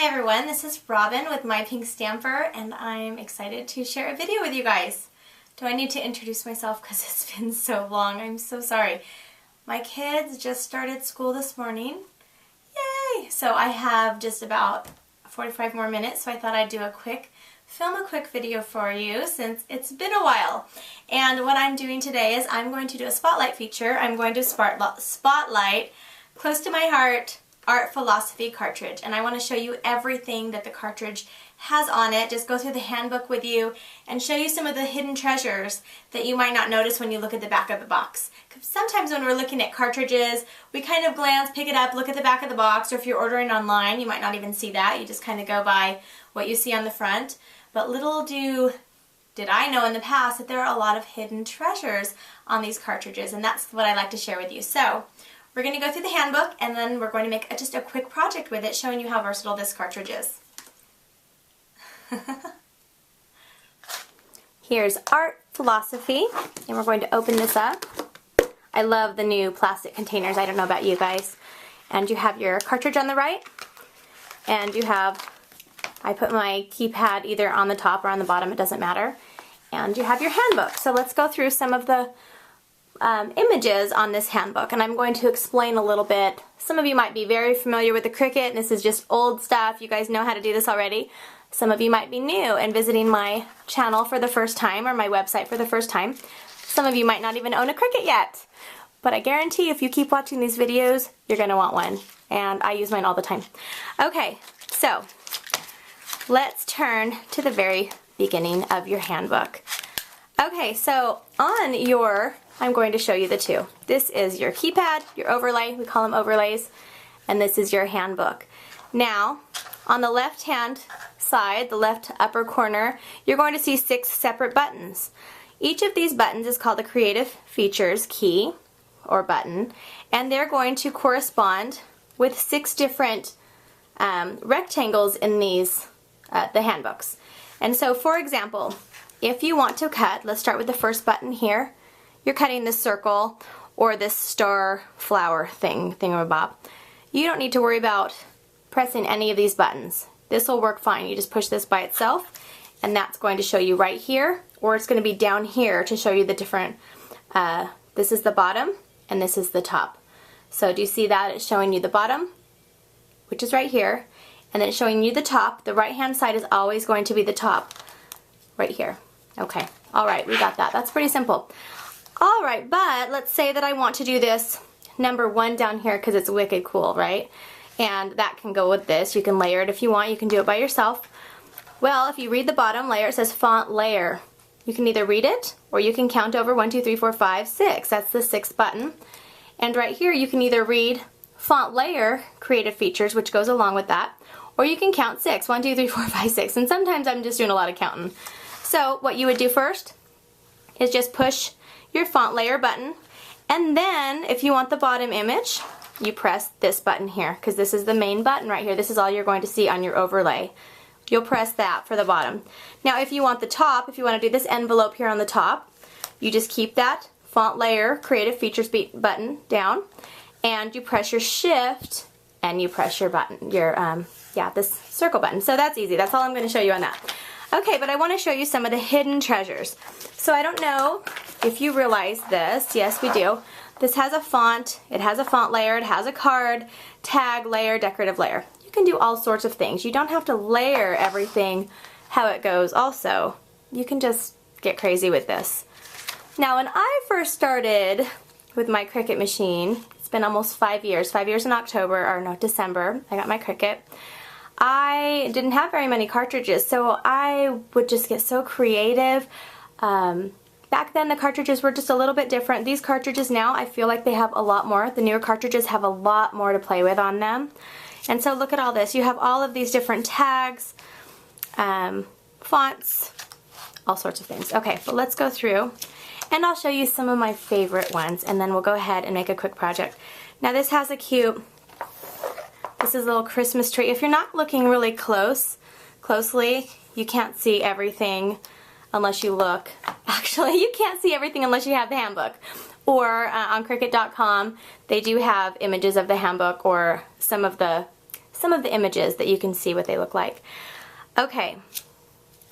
Hi everyone, this is Robin with My Pink Stamper, and I'm excited to share a video with you guys. Do I need to introduce myself because it's been so long? I'm so sorry. My kids just started school this morning. Yay! So I have just about 45 more minutes, so I thought I'd film a quick video for you since it's been a while. And what I'm doing today is I'm going to do a spotlight feature. I'm going to spotlight close to my heart Art Philosophy cartridge, and I want to show you everything that the cartridge has on it, just go through the handbook with you and show you some of the hidden treasures that you might not notice when you look at the back of the box. Because sometimes when we're looking at cartridges, we kind of glance, pick it up, look at the back of the box, or if you're ordering online, you might not even see that. You just kind of go by what you see on the front. But little did I know in the past that there are a lot of hidden treasures on these cartridges, and that's what I like to share with you. So we're going to go through the handbook, and then we're going to make just a quick project with it, showing you how versatile this cartridge is. Here's Art Philosophy, and we're going to open this up. I love the new plastic containers. I don't know about you guys. And you have your cartridge on the right, and you have, I put my keypad either on the top or on the bottom, it doesn't matter. And you have your handbook. So let's go through some of the images on this handbook, and I'm going to explain a little bit. Some of you might be very familiar with the Cricut, and this is just old stuff. You guys know how to do this already. Some of you might be new and visiting my channel for the first time or my website for the first time. Some of you might not even own a Cricut yet, but I guarantee if you keep watching these videos, you're going to want one, and I use mine all the time. Okay, so let's turn to the very beginning of your handbook. Okay, so on your, I'm going to show you the two. This is your keypad, your overlay, we call them overlays, and this is your handbook. Now, on the left hand side, the left upper corner, you're going to see 6 separate buttons. Each of these buttons is called a Creative Features key or button, and they're going to correspond with 6 different rectangles in these, the handbooks. And so, for example, if you want to cut, let's start with the first button here. You're cutting this circle or this star flower thingamabob. You don't need to worry about pressing any of these buttons. This will work fine. You just push this by itself, and that's going to show you right here, or it's going to be down here to show you the different, this is the bottom and this is the top. So do you see that? It's showing you the bottom, which is right here, and then it's showing you the top. The right hand side is always going to be the top right here. Okay, alright, we got that. That's pretty simple. Alright, but let's say that I want to do this number 1 down here because it's wicked cool, right? And that can go with this. You can layer it if you want. You can do it by yourself. Well, if you read the bottom layer, it says font layer. You can either read it or you can count over 1, 2, 3, 4, 5, 6. That's the 6th button. And right here you can either read font layer creative features, which goes along with that, or you can count 6. 1, 2, 3, 4, 5, 6. And sometimes I'm just doing a lot of counting. So what you would do first is just push your font layer button, and then if you want the bottom image, you press this button here, because this is the main button right here. This is all you're going to see on your overlay. You'll press that for the bottom. Now if you want the top, if you want to do this envelope here on the top, you just keep that font layer creative features button down, and you press your shift and you press your button, this circle button. So that's easy. That's all I'm going to show you on that. Okay, but I want to show you some of the hidden treasures. So I don't know if you realize this. Yes, we do. This has a font, it has a font layer, it has a card, tag layer, decorative layer. You can do all sorts of things. You don't have to layer everything how it goes also. You can just get crazy with this. Now when I first started with my Cricut machine, it's been almost 5 years, 5 years in October, or no, December, I got my Cricut. I didn't have very many cartridges, so I would just get so creative. Back then the cartridges were just a little bit different. These cartridges now, I feel like they have a lot more. The newer cartridges have a lot more to play with on them. And so look at all this. You have all of these different tags, fonts, all sorts of things. Okay, but let's go through and I'll show you some of my favorite ones, and then we'll go ahead and make a quick project. Now this has a cute, this is a little Christmas tree. If you're not looking really closely, you can't see everything unless you look. Actually, you can't see everything unless you have the handbook. Or on Cricut.com, they do have images of the handbook or some of the some of the images that you can see what they look like. Okay,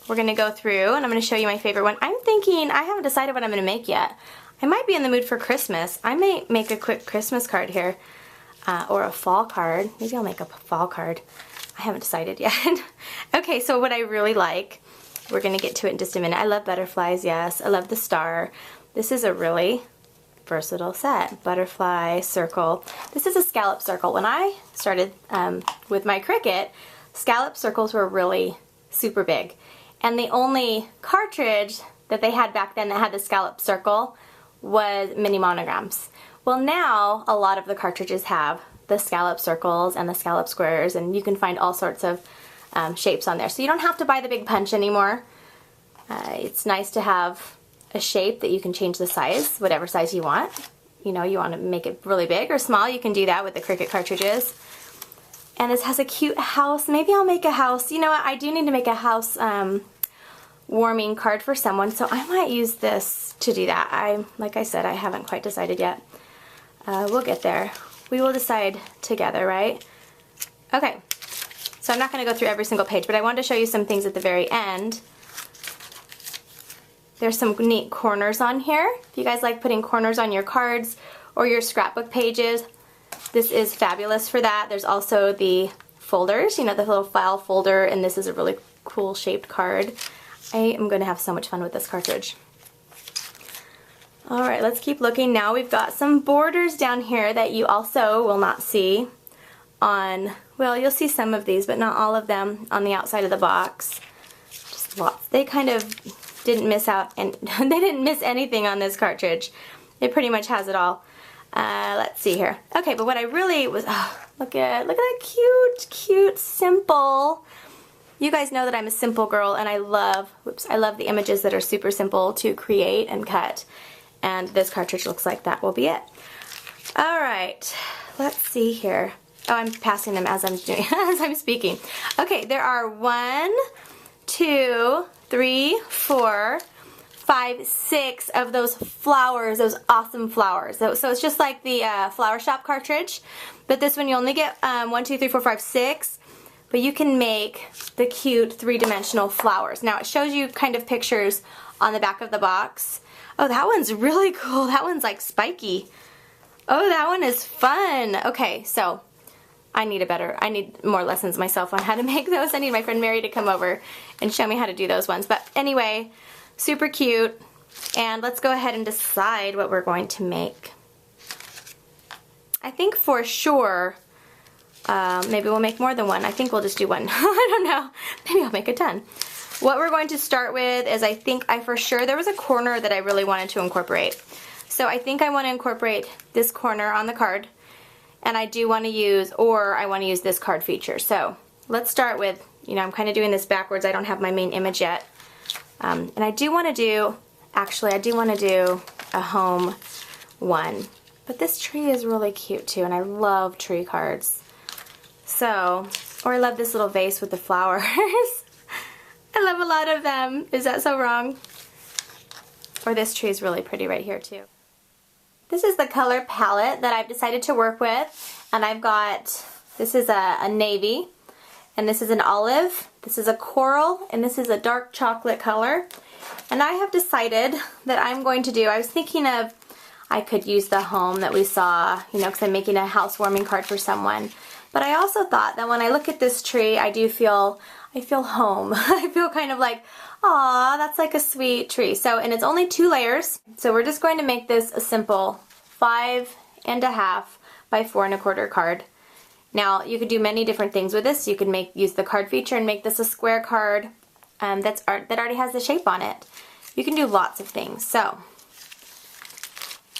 we're gonna go through and I'm gonna show you my favorite one. I'm thinking, I haven't decided what I'm gonna make yet. I might be in the mood for Christmas. I may make a quick Christmas card here, or a fall card. Maybe I'll make a fall card. I haven't decided yet. Okay, so what I really like, we're gonna get to it in just a minute. I love butterflies, yes. I love the star. This is a really versatile set. Butterfly, circle. This is a scallop circle. When I started with my Cricut, scallop circles were really super big. And the only cartridge that they had back then that had the scallop circle was mini monograms. Well, now a lot of the cartridges have the scallop circles and the scallop squares, and you can find all sorts of shapes on there. So you don't have to buy the big punch anymore. It's nice to have a shape that you can change the size, whatever size you want. You know, you want to make it really big or small, you can do that with the Cricut cartridges. And this has a cute house. Maybe I'll make a house. You know what, I do need to make a house warming card for someone, so I might use this to do that. Like I said, I haven't quite decided yet. We'll get there. We will decide together, right? Okay, so I'm not going to go through every single page, but I wanted to show you some things at the very end. There's some neat corners on here. If you guys like putting corners on your cards or your scrapbook pages, this is fabulous for that. There's also the folders, you know, the little file folder, and this is a really cool shaped card. I am going to have so much fun with this cartridge. Alright, let's keep looking. Now we've got some borders down here that you also will not see on, well, you'll see some of these, but not all of them on the outside of the box. Just lots. They kind of didn't miss out, and they didn't miss anything on this cartridge. It pretty much has it all. Let's see here. Okay, but what I really was, look at that cute, simple. You guys know that I'm a simple girl, and I love the images that are super simple to create and cut. And this cartridge looks like that will be it. All right, let's see here. Oh, I'm passing them as I'm doing, as I'm speaking. Okay, there are 1, 2, 3, 4, 5, 6 of those flowers, those awesome flowers. So it's just like the Flower Shop cartridge, but this one you only get 1, 2, 3, 4, 5, 6. But you can make the cute three-dimensional flowers. Now it shows you kind of pictures on the back of the box. Oh, that one's really cool. That one's like spiky. Oh, that one is fun. Okay, so I need more lessons myself on how to make those. I need my friend Mary to come over and show me how to do those ones. But anyway, super cute. And let's go ahead and decide what we're going to make. I think for sure, maybe we'll make more than one. I think we'll just do one. I don't know. Maybe I'll make a ton. What we're going to start with is for sure, there was a corner that I really wanted to incorporate. So I think I want to incorporate this corner on the card. And I do want to use, or I want to use this card feature. So let's start with, you know, I'm kind of doing this backwards. I don't have my main image yet. And I do want to do, actually I do want to do a home one. But this tree is really cute too, and I love tree cards. So, or I love this little vase with the flowers. I love a lot of them. Is that so wrong? Or this tree is really pretty right here too. This is the color palette that I've decided to work with. And I've got, this is a navy, and this is an olive, this is a coral, and this is a dark chocolate color. And I have decided that I'm going to do, I was thinking of, I could use the home that we saw, you know, because I'm making a housewarming card for someone. But I also thought that when I look at this tree, I feel home. I feel kind of like, aw, that's like a sweet tree. So, and it's only 2 layers. So we're just going to make this a simple 5.5 by 4 1/4 card. Now, you could do many different things with this. You could use the card feature and make this a square card that already has the shape on it. You can do lots of things. So,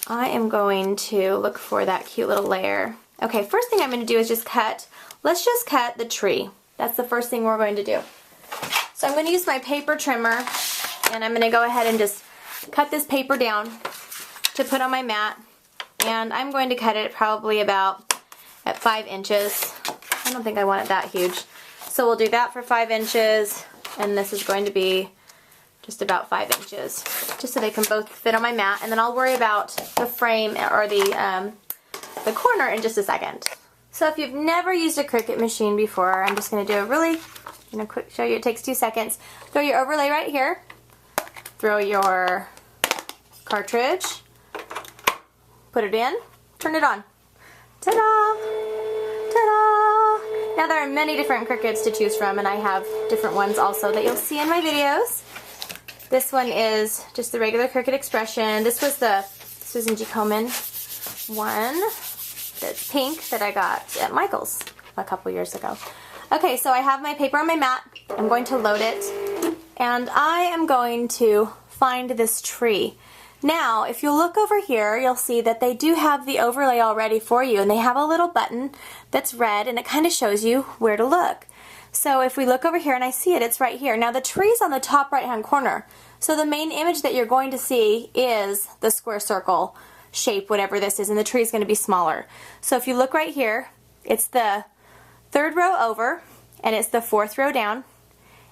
I am going to look for that cute little layer. Okay, first thing I'm going to do is let's just cut the tree. That's the first thing we're going to do. So I'm going to use my paper trimmer, and I'm going to go ahead and just cut this paper down to put on my mat. And I'm going to cut it probably about at 5 inches. I don't think I want it that huge. So we'll do that for 5 inches, and this is going to be just about 5 inches, just so they can both fit on my mat. And then I'll worry about the frame or the corner in just a second. So if you've never used a Cricut machine before, I'm just going to do a really, quick show you. It takes 2 seconds. Throw your overlay right here. Throw your cartridge. Put it in. Turn it on. Ta-da! Ta-da! Now there are many different Cricuts to choose from, and I have different ones also that you'll see in my videos. This one is just the regular Cricut Expression. This was the Susan G. Komen one that's pink that I got at Michael's a couple years ago. Okay, so I have my paper on my mat. I'm going to load it, and I am going to find this tree. Now, if you look over here, you'll see that they do have the overlay already for you, and they have a little button that's red, and it kind of shows you where to look. So if we look over here, and I see it, it's right here. Now the tree's on the top right-hand corner, so the main image that you're going to see is the square circle shape, whatever this is, and the tree's going to be smaller. So if you look right here, it's the 3rd row over, and it's the 4th row down,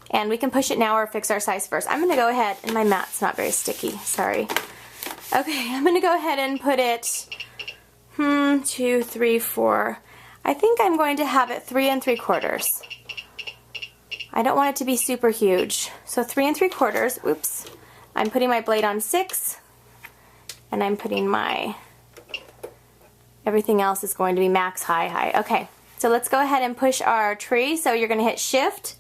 and we can push it now or fix our size first. I'm going to go ahead, and my mat's not very sticky, sorry. Okay, I'm going to go ahead and put it, 2, 3, 4. I think I'm going to have it 3 3/4. I don't want it to be super huge. So 3 3/4, oops. I'm putting my blade on 6, and I'm putting my, everything else is going to be max high. Okay, so let's go ahead and push our tree. So you're going to hit shift,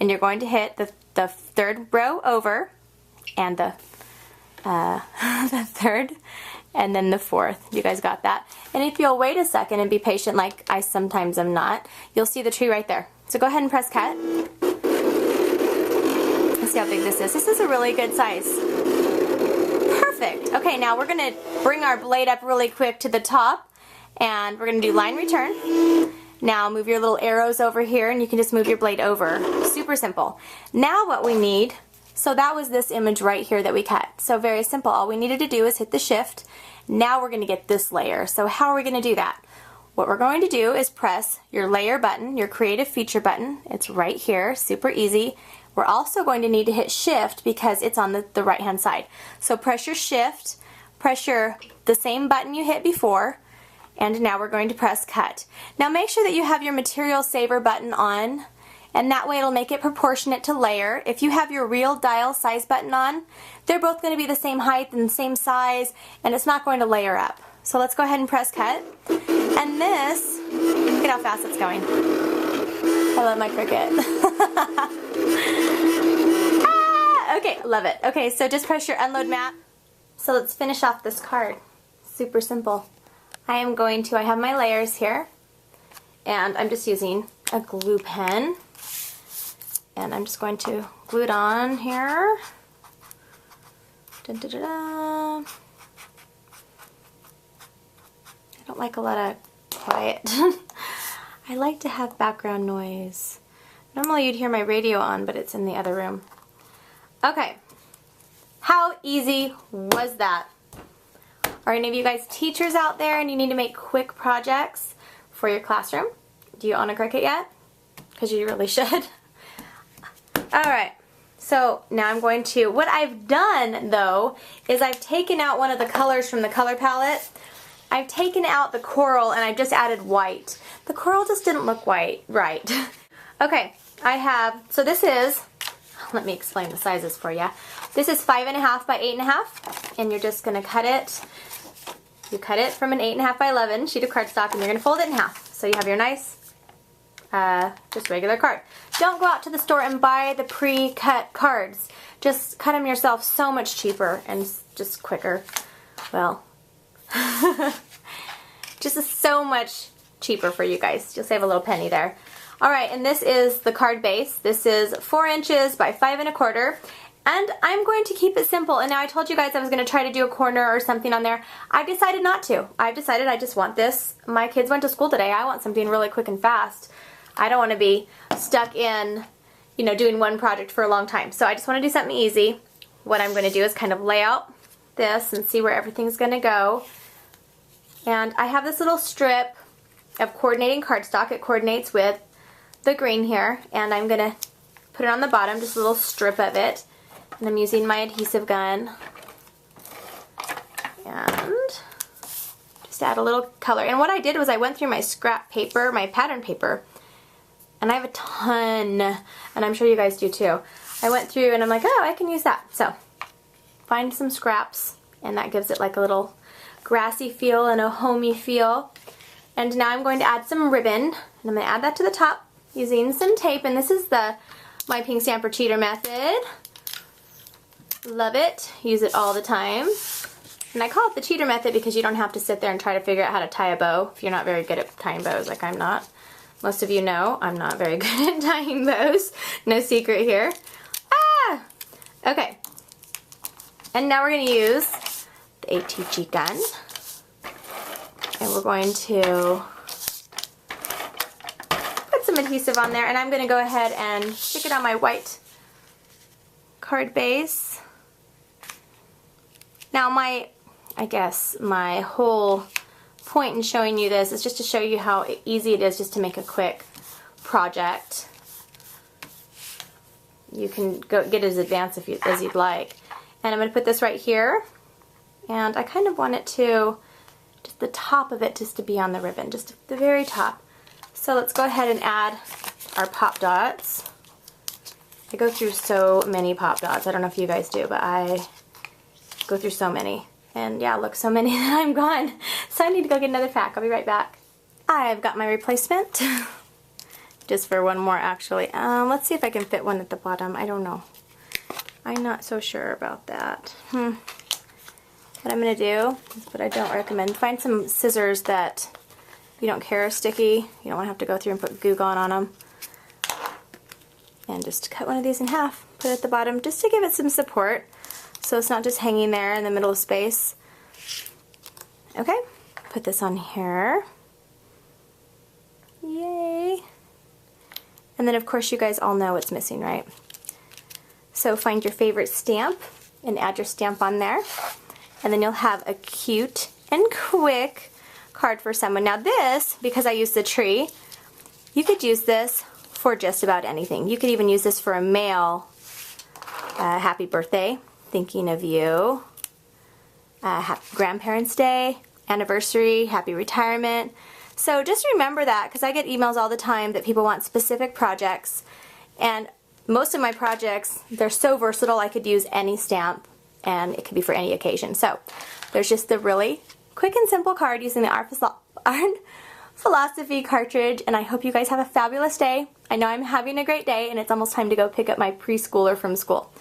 and you're going to hit the 3rd row over, and the 3rd, and then the 4th. You guys got that? And if you'll wait a second and be patient, like I sometimes am not, you'll see the tree right there. So go ahead and press cut. Let's see how big this is. This is a really good size. Perfect. Okay, now we're going to bring our blade up really quick to the top, and we're going to do line return. Now move your little arrows over here, and you can just move your blade over. Super simple. Now what we need, so that was this image right here that we cut. So very simple. All we needed to do is hit the shift. Now we're going to get this layer. So how are we going to do that? What we're going to do is press your layer button, your creative feature button. It's right here, super easy. We're also going to need to hit shift because it's on the right hand side. So press your shift, press the same button you hit before, and now we're going to press cut. Now make sure that you have your material saver button on, and that way it'll make it proportionate to layer. If you have your real dial size button on, they're both going to be the same height and the same size, and it's not going to layer up. So let's go ahead and press cut. And this, look at how fast it's going. I love my Cricut. Okay, love it. Okay, so just press your unload mat. So let's finish off this card. Super simple. I have my layers here, and I'm just using a glue pen, and I'm just going to glue it on here. Dun, dun, dun, dun. I don't like a lot of quiet. I like to have background noise. Normally you'd hear my radio on, but it's in the other room. Okay, how easy was that? Are any of you guys teachers out there and you need to make quick projects for your classroom? Do you own a Cricut yet? Because you really should. Alright, so now I'm going to, what I've done though, is I've taken out one of the colors from the color palette. I've taken out the coral and I've just added white. The coral just didn't look right. Okay, so this is, let me explain the sizes for you. This is 5.5 by 8.5, and you're just going to cut it. You cut it from an 8.5 by 11 sheet of cardstock, and you're going to fold it in half. So you have your nice, just regular card. Don't go out to the store and buy the pre-cut cards. Just cut them yourself, so much cheaper and just quicker. Well, just so much cheaper for you guys. You'll save a little penny there. Alright, and this is the card base. This is 4 inches by 5 1/4. And I'm going to keep it simple. And now I told you guys I was going to try to do a corner or something on there. I've decided not to. I've decided I just want this. My kids went to school today. I want something really quick and fast. I don't want to be stuck in, doing one project for a long time. So I just want to do something easy. What I'm going to do is kind of lay out this and see where everything's going to go. And I have this little strip of coordinating cardstock. It coordinates with the green here, and I'm going to put it on the bottom, just a little strip of it. And I'm using my adhesive gun and just just to add a little color. And what I did was I went through my scrap paper, my pattern paper, and I have a ton, and I'm sure you guys do too. I went through and I'm like, oh, I can use that. So find some scraps, and that gives it like a little grassy feel and a homey feel. And now I'm going to add some ribbon, and I'm going to add that to the top using some tape, and this is the My Pink Stamper Cheater method. Love it. Use it all the time. And I call it the cheater method because you don't have to sit there and try to figure out how to tie a bow if you're not very good at tying bows like I'm not. Most of you know I'm not very good at tying bows. No secret here. Ah! Okay. And now we're going to use the ATG gun. And we're going to put some adhesive on there, and I'm going to go ahead and stick it on my white card base. Now I guess my whole point in showing you this is just to show you how easy it is just to make a quick project. You can go get as advanced as you'd like. And I'm going to put this right here, and I kind of want it to, just the top of it just to be on the ribbon, just the very top. So let's go ahead and add our pop dots. I go through so many pop dots. I don't know if you guys do, but I go through so many. And yeah, look, so many that I'm gone. So I need to go get another pack. I'll be right back. I've got my replacement. Just for one more, actually. Let's see if I can fit one at the bottom. I don't know. I'm not so sure about that. What I'm going to do is what I don't recommend. Find some scissors that you don't care are sticky. You don't want to have to go through and put Goo Gone on them. And just cut one of these in half. Put it at the bottom just to give it some support, so it's not just hanging there in the middle of space. Okay, put this on here. Yay! And then of course you guys all know what's missing, right? So find your favorite stamp and add your stamp on there. And then you'll have a cute and quick card for someone. Now this, because I used the tree, you could use this for just about anything. You could even use this for a mail. Happy birthday, thinking of you. Happy Grandparents' Day, anniversary, happy retirement. So just remember that, because I get emails all the time that people want specific projects, and most of my projects, they're so versatile I could use any stamp, and it could be for any occasion. So there's just the really quick and simple card using the Art Philosophy cartridge, and I hope you guys have a fabulous day. I know I'm having a great day, and it's almost time to go pick up my preschooler from school.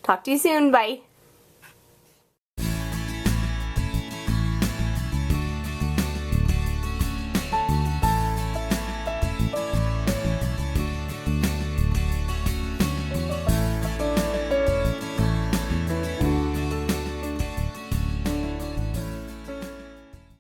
Talk to you soon. Bye.